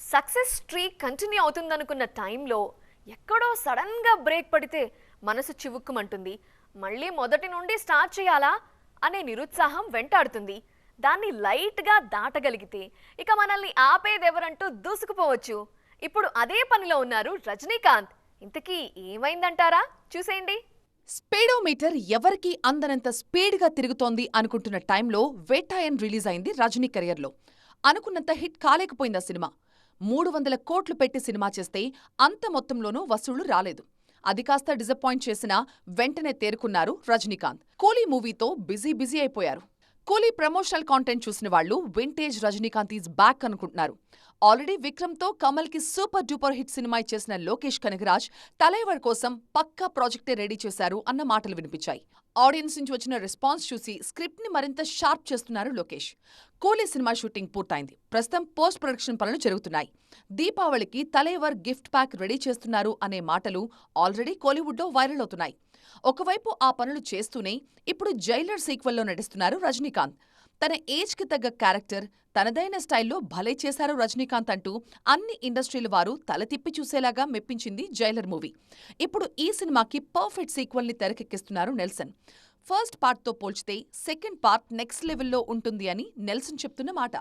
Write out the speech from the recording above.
Success streak continue అవుతుందనుకున్న టైంలో ఎక్కడో సడన్గా బ్రేక్ పడితే మనసు చివుక్కుమంటుంది. మళ్ళీ మొదటి నుండి స్టార్ట్ చేయాలా అనే నిరుత్సాహం వెంటాడుతుంది. దాన్ని లైట్గా దాటగలిగితే ఇక మనల్ని ఆపేదెవరంటూ దూసుకుపోవచ్చు. ఇప్పుడు అదే పనిలో ఉన్నారు రజనీకాంత్. ఇంతకీ ఏమైందంటారా? చూసేయండి. స్పీడోమీటర్ ఎవరికీ అందనంత స్పీడ్గా తిరుగుతోంది అనుకుంటున్న టైంలో వేటాయన్ రిలీజ్ అయింది రజనీ కెరియర్లో. అనుకున్నంత హిట్ కాలేకపోయింది ఆ సినిమా. 300 కోట్లు పెట్టి సినిమా చేస్తే అంత మొత్తంలోనూ వసూళ్లు రాలేదు. అది కాస్త డిసప్పాయింట్ చేసినా వెంటనే తేరుకున్నారు రజనీకాంత్. కూలీ మూవీతో బిజీ బిజీ అయిపోయారు. కూలీ ప్రమోషనల్ కాంటెంట్ చూసిన వాళ్లు వింటేజ్ రజనీకాంత్ ఈజ్ బ్యాక్ అనుకుంటున్నారు. ఆల్రెడీ విక్రమ్తో కమల్కి సూపర్ డూపర్ హిట్ సినిమా ఇచ్చేసిన లోకేష్ కనగరాజ్ తలైవర్ కోసం పక్కా ప్రాజెక్టే రెడీ చేశారు అన్న మాటలు వినిపించాయి. ఆడియన్స్ నుంచి వచ్చిన రెస్పాన్స్ చూసి స్క్రిప్ట్ ని మరింత షార్ప్ చేస్తున్నారు లోకేష్. కూలీ సినిమా షూటింగ్ పూర్తయింది. ప్రస్తుతం పోస్ట్ ప్రొడక్షన్ పనులు జరుగుతున్నాయి. దీపావళికి తలైవర్ గిఫ్ట్ ప్యాక్ రెడీ చేస్తున్నారు అనే మాటలు ఆల్రెడీ కోలీవుడ్లో వైరల్ అవుతున్నాయి. ఒకవైపు ఆ పనులు చేస్తూనే ఇప్పుడు జైలర్ సీక్వెల్లో నటిస్తున్నారు రజనీకాంత్. తన ఏజ్కి తగ్గ క్యారెక్టర్, తనదైన స్టైల్లో భలే చేశారు రజనీకాంత్ అంటూ అన్ని ఇండస్ట్రీల వారు తల తిప్పి చూసేలాగా మెప్పించింది జైలర్ మూవీ. ఇప్పుడు ఈ సినిమాకి పర్ఫెక్ట్ సీక్వెల్ని తెరకెక్కిస్తున్నారు నెల్సన్. ఫస్ట్ పార్ట్తో పోల్చితే సెకండ్ పార్ట్ నెక్స్ట్ లెవెల్లో ఉంటుంది అని నెల్సన్ చెప్తున్న మాట.